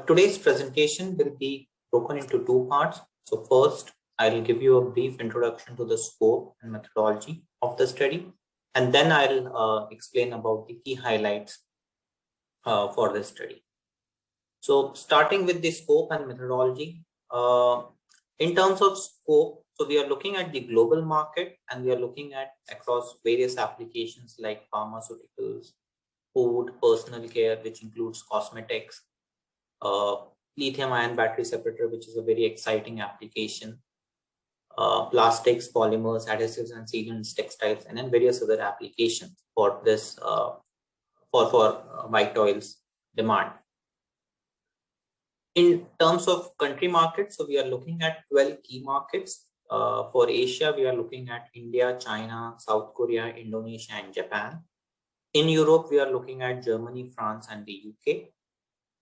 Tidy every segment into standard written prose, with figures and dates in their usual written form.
Today's presentation will be broken into two parts. So first, I will give you a brief introduction to the scope and methodology of the study, and then I'll explain about the key highlights for the study. So starting with the scope and methodology, in terms of scope, so we are looking at the global market and we are looking at across various applications like pharmaceuticals, food, personal care, which includes cosmetics, lithium-ion battery separator, which is a very exciting application, plastics, polymers, adhesives and sealants, textiles, and then various other applications for this for white oils demand. In terms of country markets, so we are looking at 12 key markets. For Asia, we are looking at India, China, South Korea, Indonesia, and Japan. In Europe, we are looking at Germany, France, and the UK.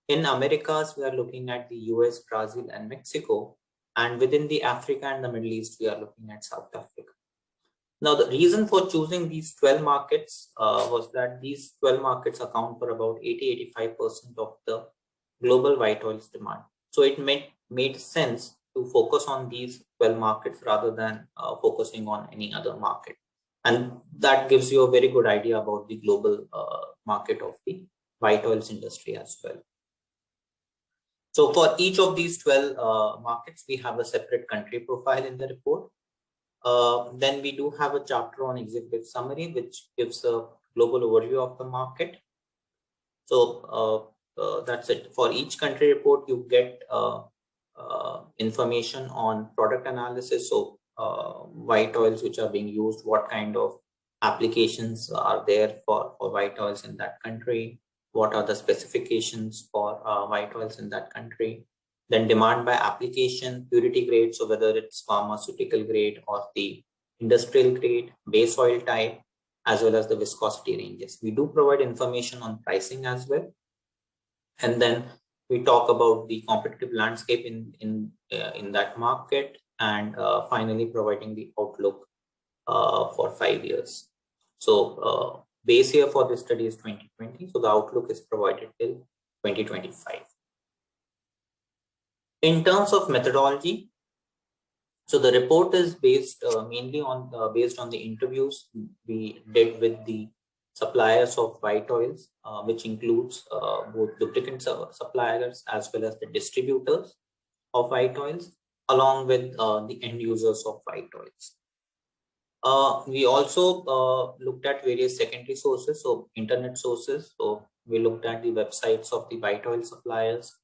In Americas, we are looking at the US, Brazil, and Mexico. And within the Africa and the Middle East, we are looking at South Africa. Now, the reason for choosing these 12 markets was that these 12 markets account for about 80-85% of the global white oils demand. So it made sense to focus on these 12 markets rather than focusing on any other market. And that gives you a very good idea about the global market of the white oils industry as well. So for each of these 12 markets, we have a separate country profile in the report. Then we do have a chapter on executive summary, which gives a global overview of the market. So that's it. For each country report, you get information on product analysis. So white oils which are being used, what kind of applications are there for white oils in that country, what are the specifications for white oils in that country, then demand by application, purity grade, so whether it's pharmaceutical grade or the industrial grade, base oil type, as well as the viscosity ranges. We do provide information on pricing as well. And then we talk about the competitive landscape in that market, and finally providing the outlook for 5 years. So base year for this study is 2020. So the outlook is provided till 2025. In terms of methodology, so the report is based mainly on based on the interviews we did with the suppliers of white oils, which includes both lubricant suppliers as well as the distributors of white oils, along with the end users of white oils. We also looked at various secondary sources, so internet sources. So we looked at the websites of the white oil suppliers.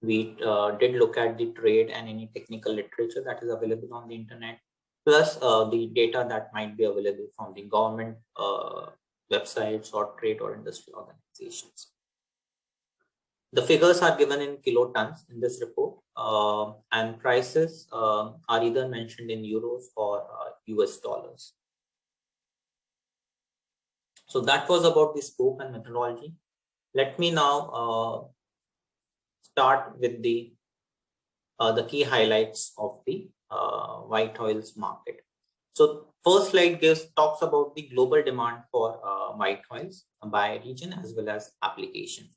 We did look at the trade and any technical literature that is available on the internet, plus the data that might be available from the government websites or trade or industry organizations. The figures are given in kilotons in this report, and prices are either mentioned in euros or US dollars. So that was about the scope and methodology. Let me now start with the key highlights of the white oils market. So first slide talks about the global demand for white oils by region as well as application.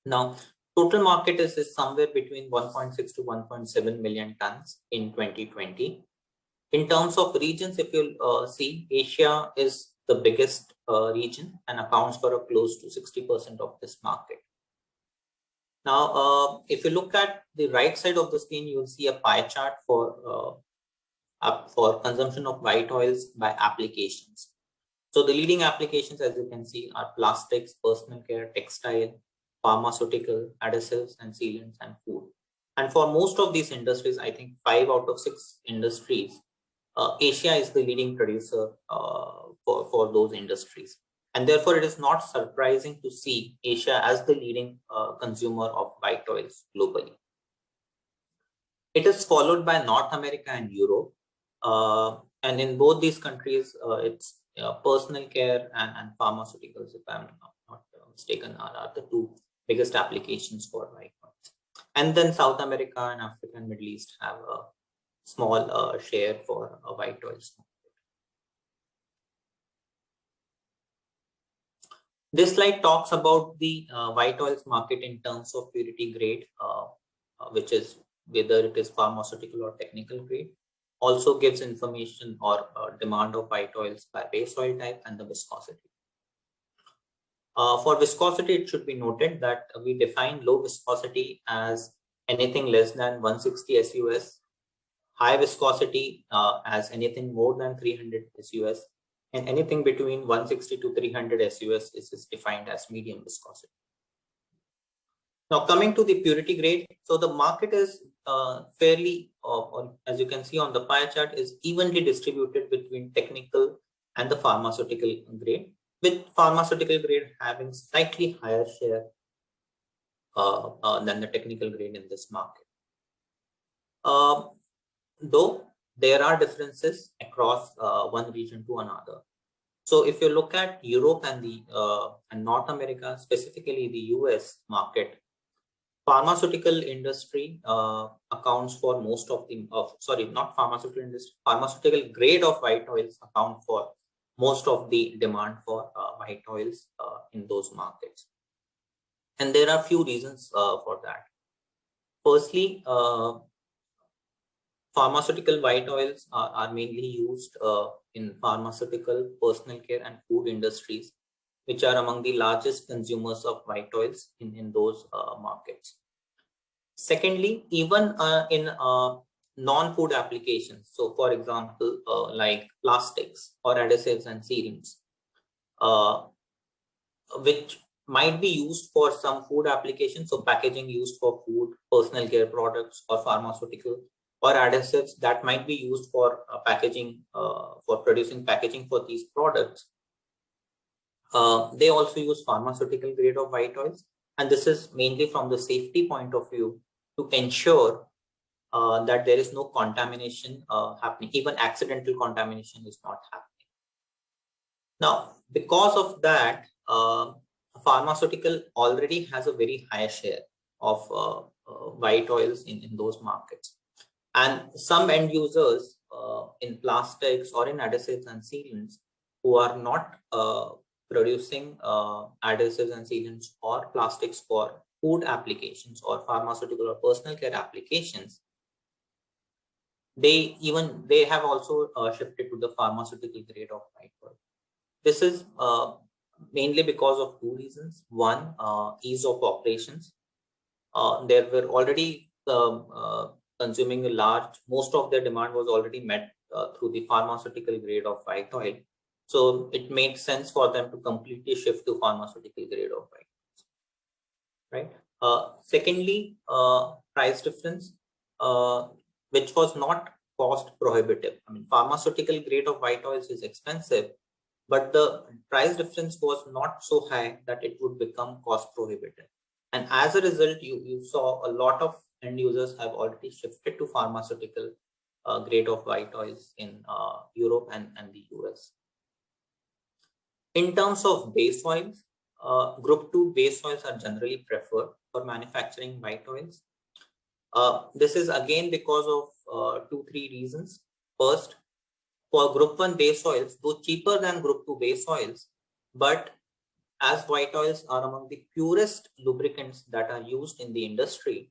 Now, total market is somewhere between 1.6 to 1.7 million tons in 2020. In terms of regions, if you see, Asia is the biggest region and accounts for close to 60% of this market. Now, if you look at the right side of the screen, you will see a pie chart for consumption of white oils by applications. So the leading applications, as you can see, are plastics, personal care, textile, pharmaceutical, adhesives and sealants, and food. And for most of these industries, I think 5 out of 6 industries, Asia is the leading producer for those industries. And therefore, it is not surprising to see Asia as the leading consumer of white oils globally. It is followed by North America and Europe. And in both these countries, it's personal care and pharmaceuticals, if I'm not mistaken, are the 2 biggest applications for white oils. And then South America and Africa and Middle East have a small share for white oils. This slide talks about the white oils market in terms of purity grade, which is whether it is pharmaceutical or technical grade. Also gives information or demand of white oils by base oil type and the viscosity. For viscosity, it should be noted that we define low viscosity as anything less than 160 SUS, high viscosity as anything more than 300 SUS, and anything between 160 to 300 SUS is defined as medium viscosity. Now coming to the purity grade, so the market is fairly, as you can see on the pie chart, is evenly distributed between technical and the pharmaceutical grade, with pharmaceutical grade having slightly higher share than the technical grade in this market. Though there are differences across one region to another. So if you look at Europe and the and North America, specifically the US market, pharmaceutical industry accounts for most of the not pharmaceutical industry, pharmaceutical grade of white oils account for most of the demand for white oils in those markets. And there are few reasons for that. Firstly, pharmaceutical white oils are mainly used in pharmaceutical, personal care and food industries, which are among the largest consumers of white oils in those markets. Secondly, even in non-food applications, so for example, like plastics or adhesives and sealants, which might be used for some food applications, so packaging used for food, personal care products or pharmaceutical, or adhesives that might be used for packaging, for producing packaging for these products. They also use pharmaceutical grade of white oils, and this is mainly from the safety point of view to ensure that there is no contamination happening, even accidental contamination is not happening. Now, because of that, pharmaceutical already has a very high share of white oils in those markets. And some end users in plastics or in adhesives and sealants who are not producing adhesives and sealants or plastics for food applications or pharmaceutical or personal care applications, they have also shifted to the pharmaceutical grade of white oil. This is mainly because of two reasons. One, ease of operations. There were already consuming a large, most of their demand was already met through the pharmaceutical grade of white oil. So it made sense for them to completely shift to pharmaceutical grade of white oils, right? Secondly, price difference, which was not cost prohibitive. I mean, pharmaceutical grade of white oils is expensive, but the price difference was not so high that it would become cost prohibitive. And as a result, you saw a lot of end users have already shifted to pharmaceutical grade of white oils in Europe and the US. In terms of base oils, group 2 base oils are generally preferred for manufacturing white oils. This is again because of 2-3 reasons. First, for group 1 base oils, though cheaper than group 2 base oils, but as white oils are among the purest lubricants that are used in the industry,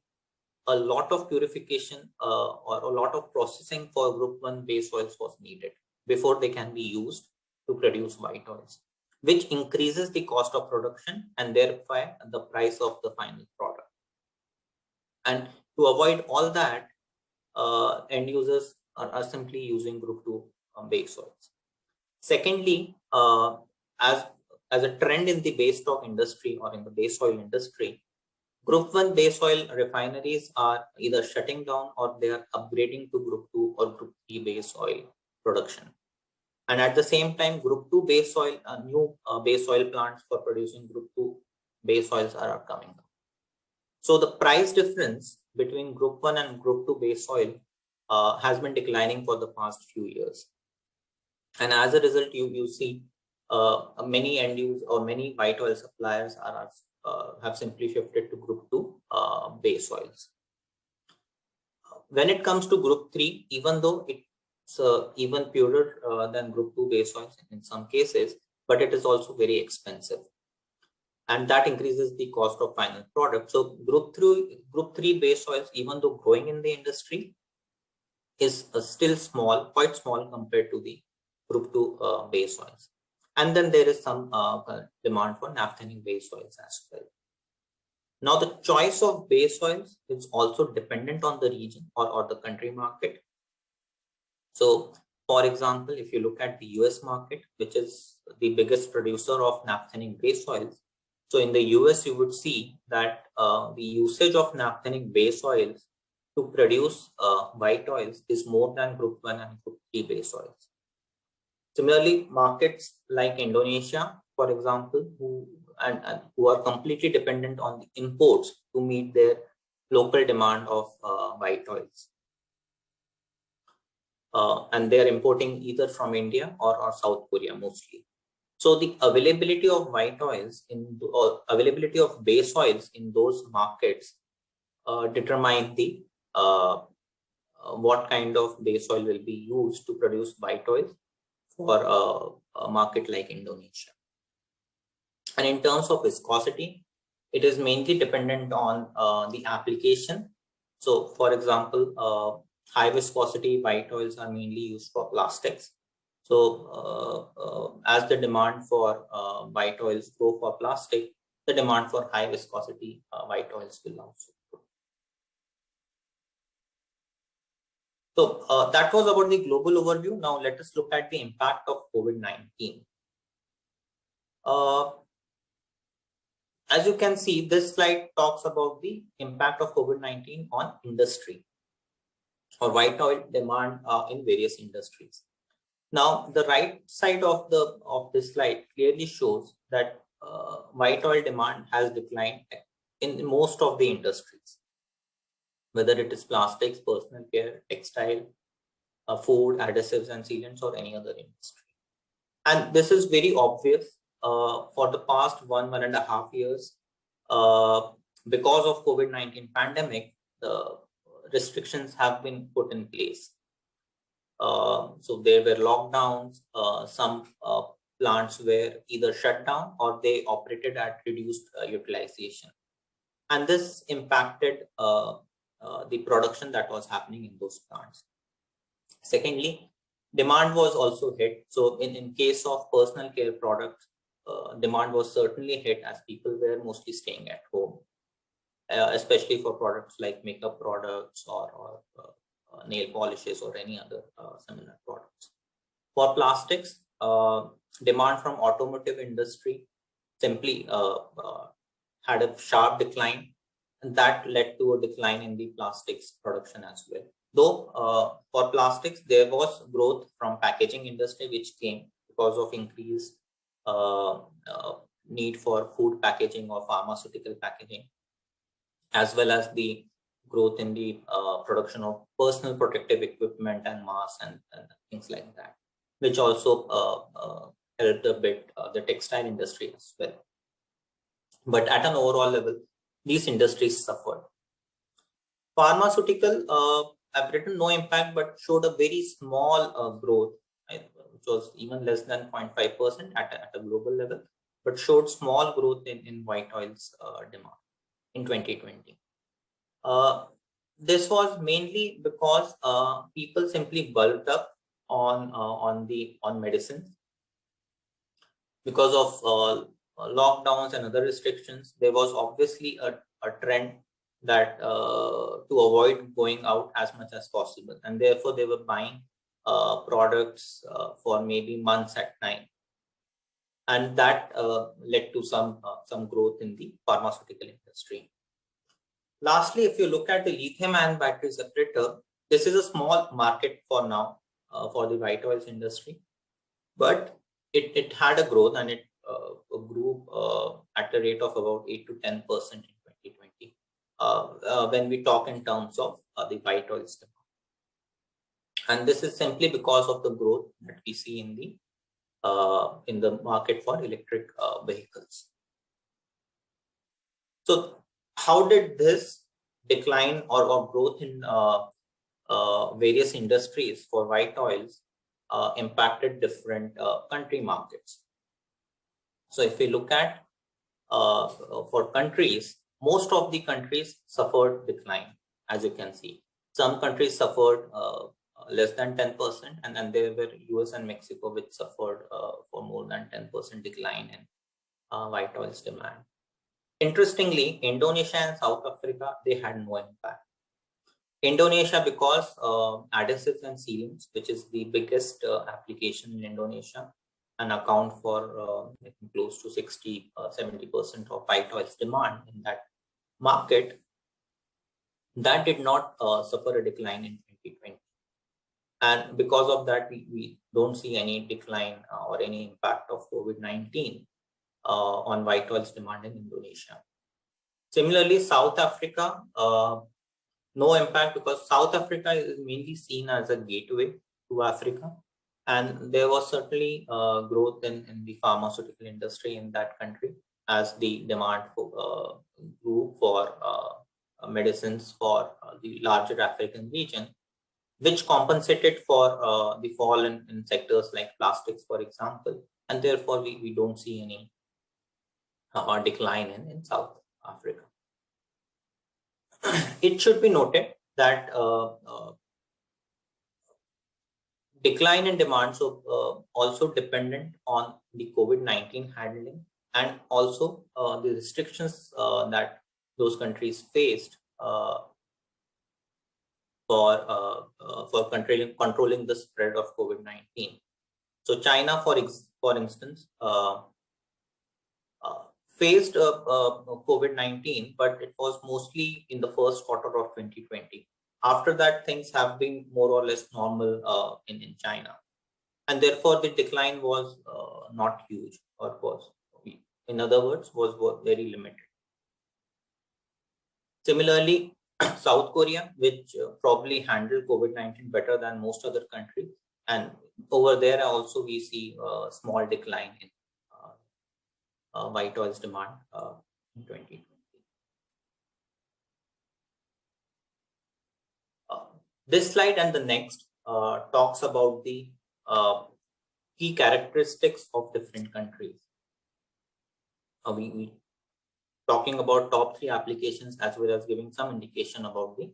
a lot of purification or a lot of processing for group 1 base oils was needed before they can be used to produce white oils, which increases the cost of production and therefore the price of the final product. And to avoid all that, end users are simply using group 2 base oils. Secondly, as a trend in the base stock industry or in the base oil industry, group 1 base oil refineries are either shutting down or they are upgrading to group 2 or group 3 base oil production. And at the same time, group 2 base oil, new base oil plants for producing group 2 base oils are coming up. So the price difference between group 1 and group 2 base oil has been declining for the past few years. And as a result, you see many end use or many white oil suppliers have simply shifted to group 2 base oils. When it comes to group 3, even though it's even purer than group 2 base oils in some cases, but it is also very expensive. and that increases the cost of final product. So group 3 base oils, even though growing in the industry, is still small, quite small compared to the group 2 base oils. And then there is some demand for naphthenic base oils as well. Now, the choice of base oils is also dependent on the region or the country market. So, for example, if you look at the US market, which is the biggest producer of naphthenic base oils, so in the US, you would see that the usage of naphthenic base oils to produce white oils is more than group 1 and group 3 base oils. Similarly, markets like Indonesia, for example, who are completely dependent on the imports to meet their local demand of white oils. And they are importing either from India or South Korea mostly. So the availability of white oils or availability of base oils in those markets determine the what kind of base oil will be used to produce white oils for a market like Indonesia. And in terms of viscosity, it is mainly dependent on the application. So, for example, high viscosity white oils are mainly used for plastics. So, as the demand for white oils grow for plastic, the demand for high viscosity white oils will also grow. So, that was about the global overview. Now, let us look at the impact of COVID-19. As you can see, this slide talks about the impact of COVID-19 on industry or white oil demand in various industries. Now, the right side of this slide clearly shows that white oil demand has declined in most of the industries, whether it is plastics, personal care, textile, food, adhesives and sealants, or any other industry. And this is very obvious. For the past 1.5 years, because of COVID-19 pandemic, the restrictions have been put in place. So there were lockdowns, some plants were either shut down or they operated at reduced utilization. And this impacted the production that was happening in those plants. Secondly, demand was also hit. So in case of personal care products, demand was certainly hit as people were mostly staying at home, especially for products like makeup products or nail polishes or any other similar products. For plastics, demand from automotive industry simply had a sharp decline, and that led to a decline in the plastics production as well. Though for plastics, there was growth from packaging industry, which came because of increased need for food packaging or pharmaceutical packaging, as well as the growth in the production of personal protective equipment and masks and things like that, which also helped a bit the textile industry as well. But at an overall level, these industries suffered. Pharmaceutical have written no impact, but showed a very small growth, which was even less than 0.5% at a global level, but showed small growth in white oils demand in 2020. This was mainly because people simply bulked up on medicines because of lockdowns and other restrictions. There was obviously a trend that to avoid going out as much as possible, and therefore they were buying products for maybe months at time, and that led to some growth in the pharmaceutical industry. Lastly, if you look at the lithium-ion battery separator, this is a small market for now for the white oils industry, but it had a growth, and it grew at a rate of about 8 to 10% in 2020 when we talk in terms of the white oils demand. And this is simply because of the growth that we see in the market for electric vehicles. So how did this decline or growth in various industries for white oils impacted different country markets? So if we look at for countries, most of the countries suffered decline, as you can see. Some countries suffered less than 10%, and then there were US and Mexico, which suffered for more than 10% decline in white oils demand. Interestingly, Indonesia and South Africa, they had no impact. Indonesia, because adhesives and sealants, which is the biggest application in Indonesia, and account for close to 60-70% of white oils demand in that market, that did not suffer a decline in 2020. And because of that, we don't see any decline or any impact of COVID-19 on white oils demand in Indonesia. Similarly, South Africa, no impact, because South Africa is mainly seen as a gateway to Africa. And there was certainly growth in the pharmaceutical industry in that country as the demand grew for medicines for the larger African region, which compensated for the fall in sectors like plastics, for example. And therefore, we don't see any decline in South Africa. It should be noted that decline in demand also dependent on the COVID-19 handling, and also the restrictions that those countries faced for controlling the spread of COVID-19. So China, for instance, faced COVID-19, but it was mostly in the first quarter of 2020. After that, things have been more or less normal in China, and therefore the decline was not huge, or was, in other words, was very limited. Similarly, South Korea, which probably handled COVID-19 better than most other countries, and over there also we see a small decline in white oils demand in 2020. This slide and the next talks about the key characteristics of different countries. We talking about top 3 applications, as well as giving some indication about the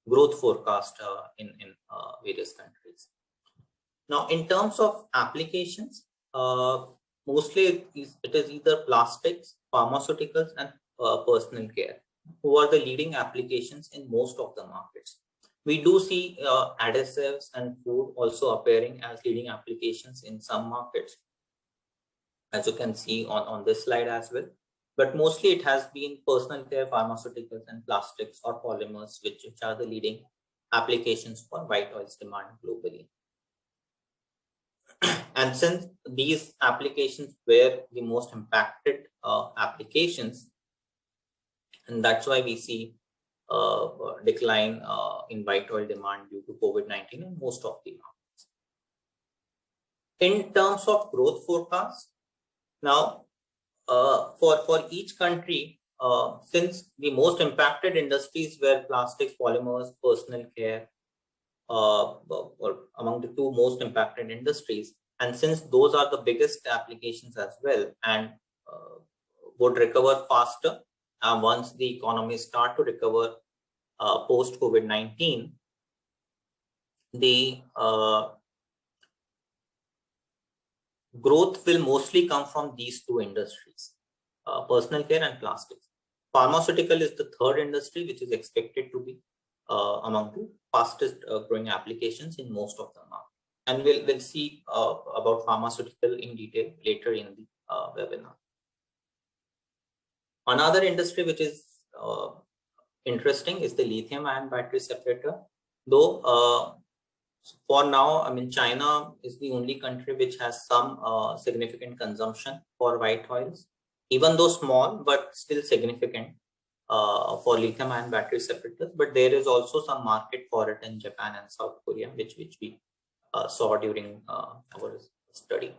growth forecast in various countries. Now, in terms of applications, mostly it is either plastics, pharmaceuticals, and personal care, who are the leading applications in most of the markets. We do see adhesives and food also appearing as leading applications in some markets, as you can see on this slide as well. But mostly it has been personal care, pharmaceuticals, and plastics or polymers, which are the leading applications for white oils demand globally. And since these applications were the most impacted applications, and that's why we see decline in white oil demand due to COVID-19 in most of the markets. In terms of growth forecast, now for each country, since the most impacted industries were plastics, polymers, personal care, or among the 2 most impacted industries, and since those are the biggest applications as well, and would recover faster once the economies start to recover post COVID-19, the growth will mostly come from these 2 industries, personal care and plastics. Pharmaceutical is the 3rd industry, which is expected to be among the fastest growing applications in most of the market. And we'll see about pharmaceutical in detail later in the webinar. Another industry which is interesting is the lithium-ion battery separator. Though for now, I mean, China is the only country which has some significant consumption for white oils, even though small, but still significant for lithium-ion battery separators. But there is also some market for it in Japan and South Korea, which we saw during our study.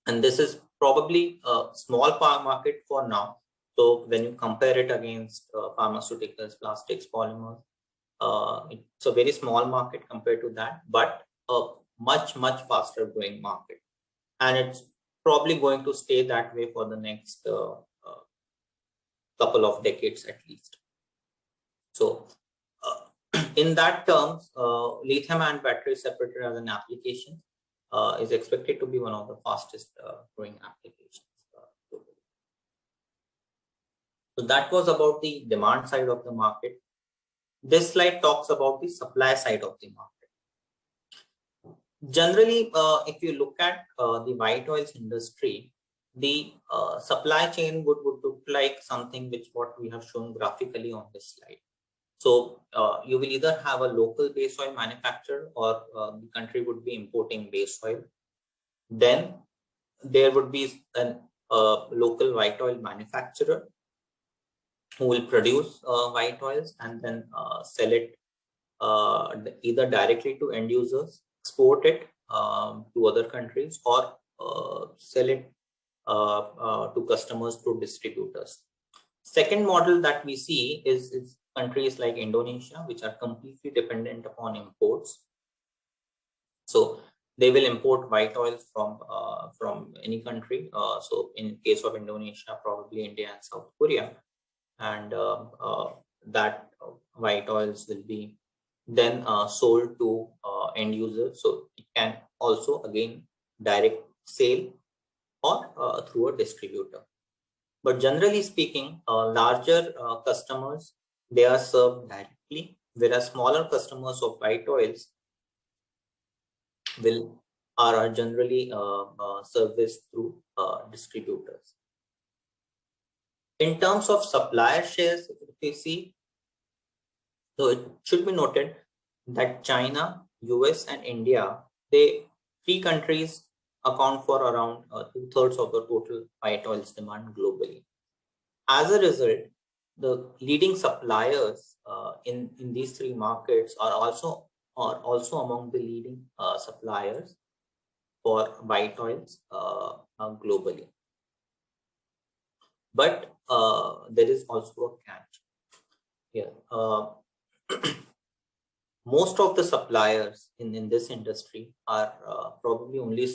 And this is probably a small market for now. So when you compare it against pharmaceuticals, plastics, polymers, it's a very small market compared to that, but a much faster growing market. And it's probably going to stay that way for the next couple of decades at least. So in that terms, lithium-ion battery separator as an application is expected to be one of the fastest growing applications. So that was about the demand side of the market. This slide talks about the supply side of the market. Generally, if you look at the white oils industry, the supply chain would look like something which what we have shown graphically on this slide. So you will either have a local base oil manufacturer, or the country would be importing base oil. Then there would be a local white oil manufacturer who will produce white oils and then sell it either directly to end users, export it to other countries, or sell it to customers through distributors. Second model that we see is countries like Indonesia, which are completely dependent upon imports. So they will import white oils from any country. So in case of Indonesia, probably India and South Korea, and that white oils will be then sold to end users. So it can also again direct sale or through a distributor. But generally speaking, larger customers, they are served directly, whereas smaller customers of white oils are generally serviced through distributors. In terms of supplier shares, if you see, so it should be noted that China, US, and India, three countries account for around 2/3 of the total white oils demand globally. As a result, the leading suppliers in these three markets are also among the leading suppliers for white oils globally. But there is also a catch here. Most of the suppliers in this industry are probably only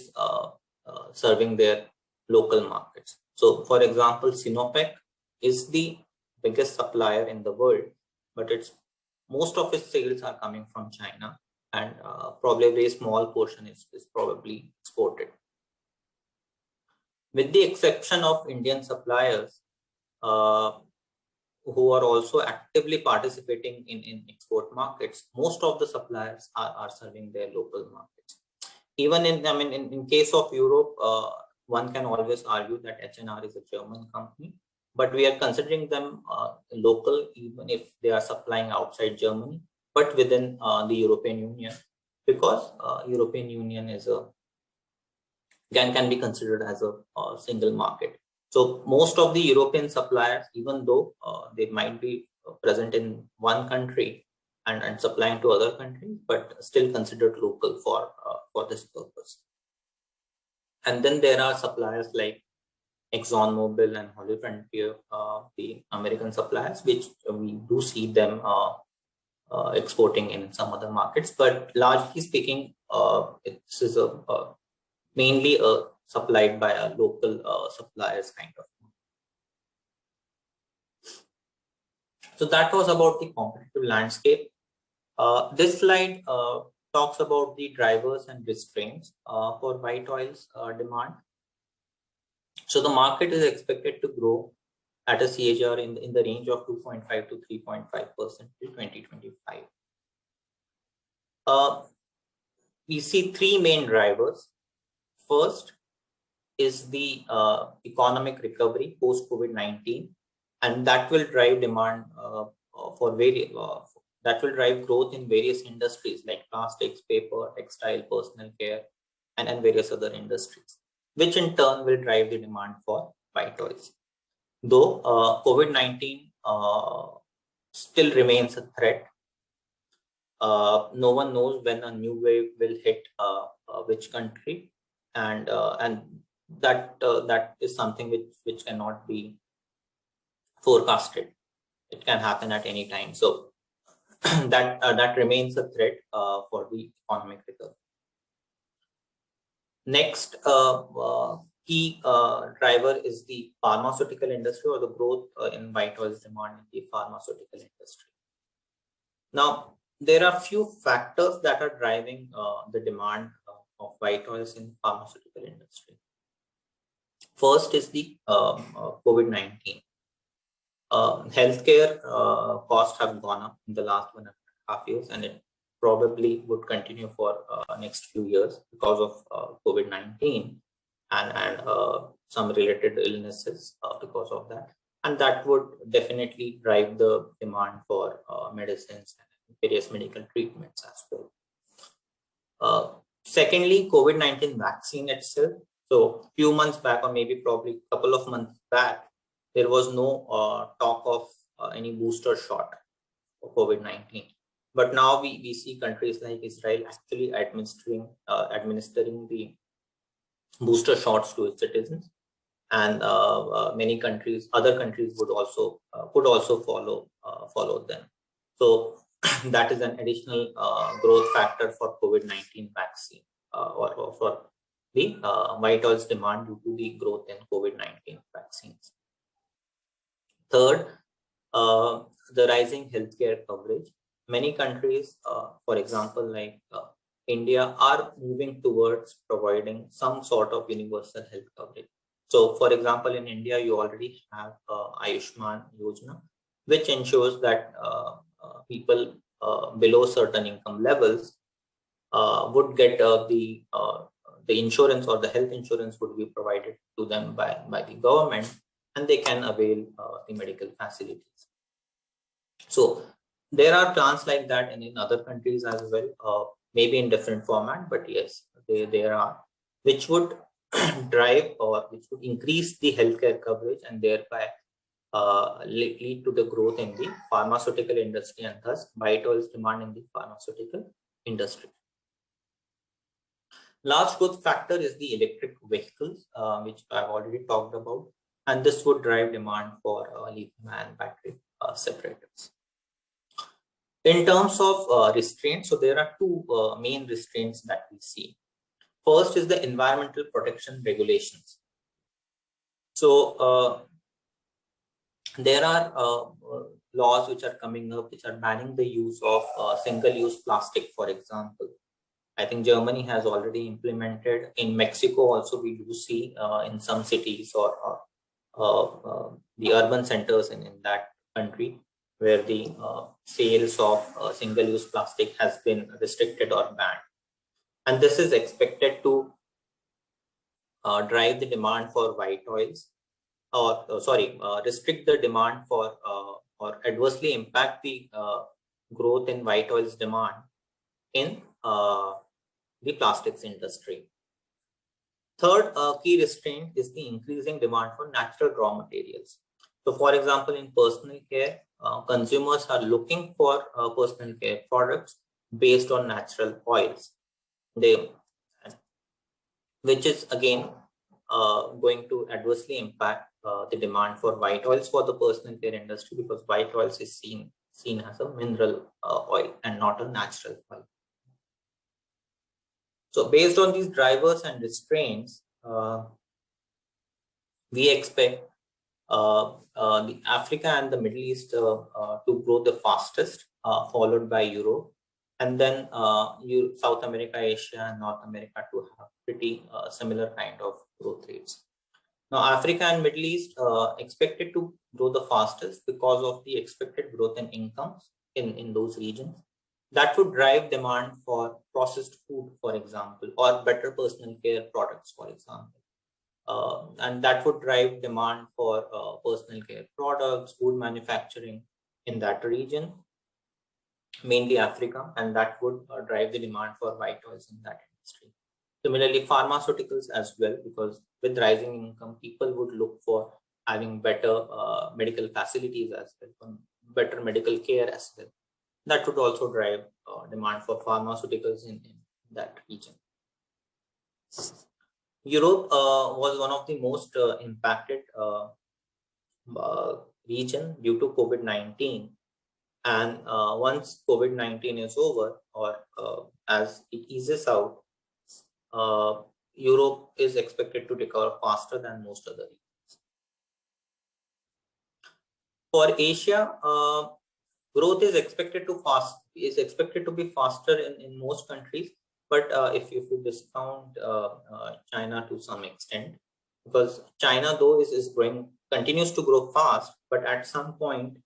serving their local markets. So, for example, Sinopec is the biggest supplier in the world, but most of its sales are coming from China, and probably a very small portion is probably exported. With the exception of Indian suppliers, who are also actively participating in export markets, most of the suppliers are serving their local markets. Even in case of Europe, one can always argue that H&R is a German company, but we are considering them local even if they are supplying outside Germany, but within the European Union, because European Union can be considered as a single market. So most of the European suppliers, even though they might be present in one country and supplying to other countries, but still considered local for this purpose. And then there are suppliers like ExxonMobil and HollyFrontier, the American suppliers, which we do see them exporting in some other markets. But largely speaking, this is mainly supplied by a local suppliers kind of. So that was about the competitive landscape. This slide talks about the drivers and restraints for white oils demand. So the market is expected to grow at a CAGR in the range of 2.5 to 3.5% till 2025. We see three main drivers. First is the economic recovery post COVID-19, and that will drive demand that will drive growth in various industries like plastics, paper, textile, personal care, and various other industries, which in turn will drive the demand for white oils. Though COVID-19 still remains a threat, no one knows when a new wave will hit which country, and that is something which cannot be forecasted. It can happen at any time. So that remains a threat for the economic recovery. Next key driver is the pharmaceutical industry, or the growth in white oils demand in the pharmaceutical industry. Now, there are few factors that are driving the demand of white oils in pharmaceutical industry. First is the COVID-19. Healthcare costs have gone up in the last 1.5 years, and it probably would continue for next few years because of COVID-19 and some related illnesses because of that. And that would definitely drive the demand for medicines and various medical treatments as well. Secondly, COVID-19 vaccine itself. So few months back, or maybe probably a couple of months back, there was no talk of any booster shot for COVID-19. But now we see countries like Israel actually administering the booster shots to its citizens, and many countries, other countries would also could also follow them. So that is an additional growth factor for COVID-19 vaccine or for the white oils demand due to the growth in COVID-19 vaccines. Third, the rising healthcare coverage. Many countries, for example, like India, are moving towards providing some sort of universal health coverage. So, for example, in India, you already have Ayushman Yojana, which ensures that people below certain income levels would get the insurance, or the health insurance would be provided to them by the government, and they can avail the medical facilities. So there are plans like that in other countries as well, maybe in different format, but yes, there are, which would drive, or which would increase the healthcare coverage, and thereby lead to the growth in the pharmaceutical industry, and thus white oils demand in the pharmaceutical industry. Last growth factor is the electric vehicles, which I've already talked about, and this would drive demand for lithium-ion battery separators. In terms of restraints, so there are two main restraints that we see. First is the environmental protection regulations. So there are laws which are coming up, which are banning the use of single-use plastic, for example. I think Germany has already implemented. In Mexico also, we do see in some cities or the urban centers in that country, where the sales of single-use plastic has been restricted or banned. And this is expected to drive the demand for white oils, or restrict the demand for or adversely impact the growth in white oils demand in the plastics industry. Third key restraint is the increasing demand for natural raw materials. So, for example, in personal care, consumers are looking for personal care products based on natural oils, which is again going to adversely impact the demand for white oils for the personal care industry, because white oils is seen as a mineral oil and not a natural oil. So based on these drivers and restraints, we expect the Africa and the Middle East to grow the fastest, followed by Europe, and then South America, Asia, and North America to have pretty similar kind of growth rates. Now, Africa and Middle East expected to grow the fastest because of the expected growth in incomes in those regions. That would drive demand for processed food, for example, or better personal care products, for example. And that would drive demand for personal care products, food manufacturing in that region, mainly Africa, and that would drive the demand for white oils in that industry. Similarly, pharmaceuticals as well, because with rising income, people would look for having better medical facilities as well, better medical care as well. That would also drive demand for pharmaceuticals in that region. Europe was one of the most impacted region due to COVID-19. And once COVID-19 is over, or as it eases out, Europe is expected to recover faster than most other regions. For Asia, growth is expected to be faster in most countries, but if you discount China to some extent, because China though is continues to grow fast, but at some point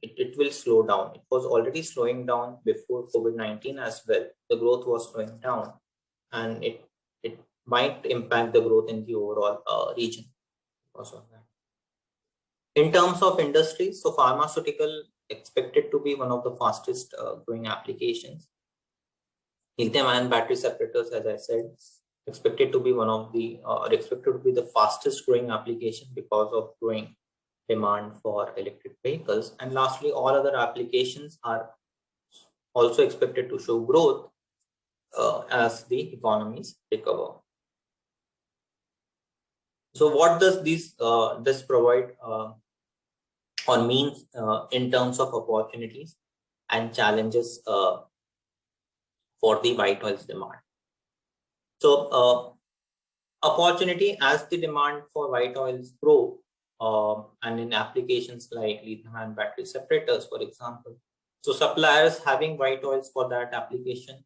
it will slow down. It was already slowing down before COVID-19 as well. The growth was slowing down, and it might impact the growth in the overall region because of that. In terms of industries, so pharmaceutical expected to be one of the fastest growing applications. Lithium-ion battery separators, as I said, expected to be one of the expected to be the fastest growing application because of growing demand for electric vehicles. And lastly, all other applications are also expected to show growth as the economies recover. So what does this provide or means in terms of opportunities and challenges for the white oils demand? So opportunity as the demand for white oils grow, and in applications like lithium-ion battery separators, for example. So suppliers having white oils for that application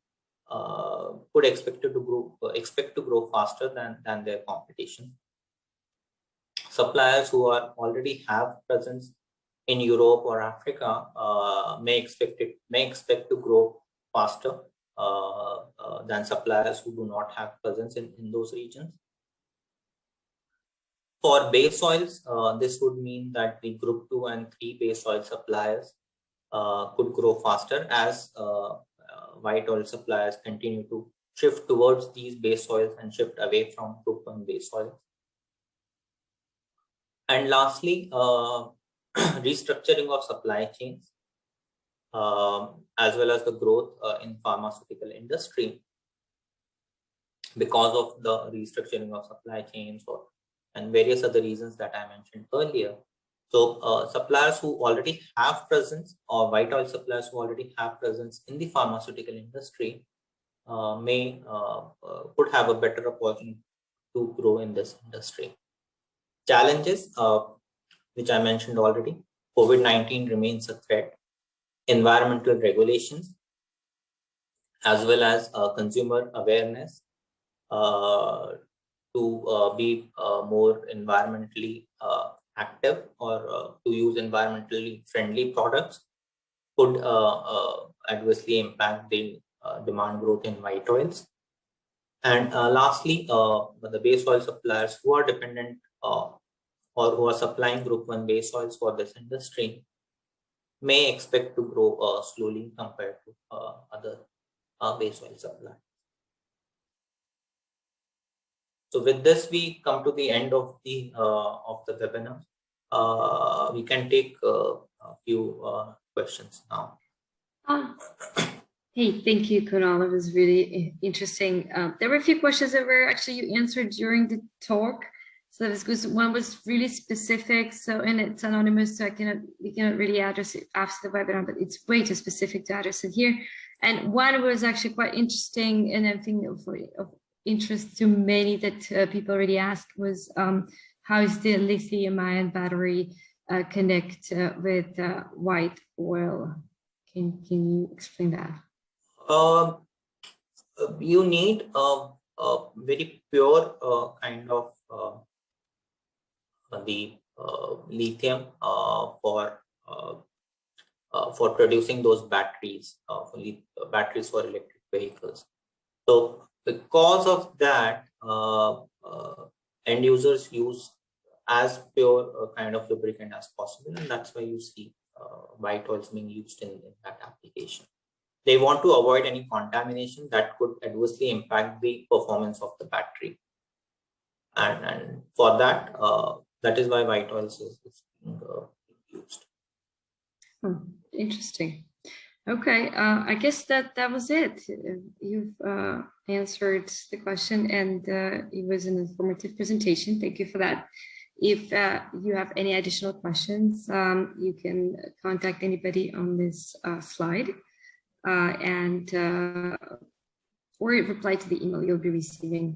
could expect to grow faster than their competition. Suppliers who already have presence in Europe or Africa may expect to grow faster than suppliers who do not have presence in those regions. For base oils, this would mean that the group 2 and 3 base oil suppliers could grow faster as white oil suppliers continue to shift towards these base oils and shift away from group 1 base oils. And lastly, restructuring of supply chains, as well as the growth in pharmaceutical industry because of the restructuring of supply chains and various other reasons that I mentioned earlier. So suppliers who already have presence, or white oil suppliers who already have presence in the pharmaceutical industry could have a better opportunity to grow in this industry. Challenges, which I mentioned already, COVID-19 remains a threat. Environmental regulations, as well as consumer awareness to be more environmentally active or to use environmentally friendly products could adversely impact the demand growth in white oils. And lastly, the base oil suppliers who are dependent or who are supplying group 1 base oils for this industry may expect to grow slowly compared to other base oil suppliers. So with this, we come to the end of the webinar. We can take a few questions now. Hey, thank you, Kunal. It was really interesting. There were a few questions that were actually you answered during the talk. So that was good. One was really specific. So, and it's anonymous, so we cannot really address it after the webinar, but it's way too specific to address it here. And one was actually quite interesting, and I think of interest to many that people already asked was how is the lithium-ion battery connect with white oil? Can you explain that? You need a very pure kind of the lithium for producing those batteries, batteries for electric vehicles. So because of that, end users use as pure kind of lubricant as possible, and that's why you see white oils being used in that application. They want to avoid any contamination that could adversely impact the performance of the battery, and for that, that is why white oils is being used. Interesting. Okay, I guess that was it. You've answered the question, and it was an informative presentation. Thank you for that. If you have any additional questions, you can contact anybody on this slide. And or reply to the email you'll be receiving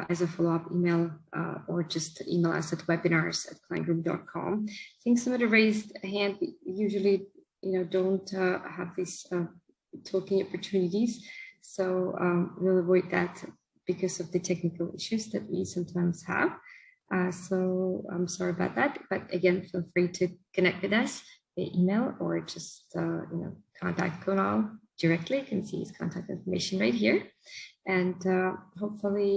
as a follow-up email, or just email us at webinars@kleingroup.com. I think some of the raised hand usually, don't have these talking opportunities, so we'll avoid that because of the technical issues that we sometimes have. So I'm sorry about that, but again, feel free to connect with us via email or just contact Kunal directly. You can see his contact information right here. And hopefully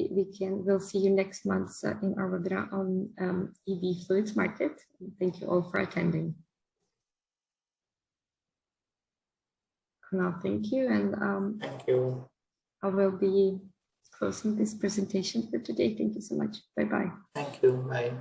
we'll see you next month in our webinar on EV fluids market. Thank you all for attending. Kunal, thank you. And thank you. I will be closing this presentation for today. Thank you so much. Bye-bye. Thank you. Bye.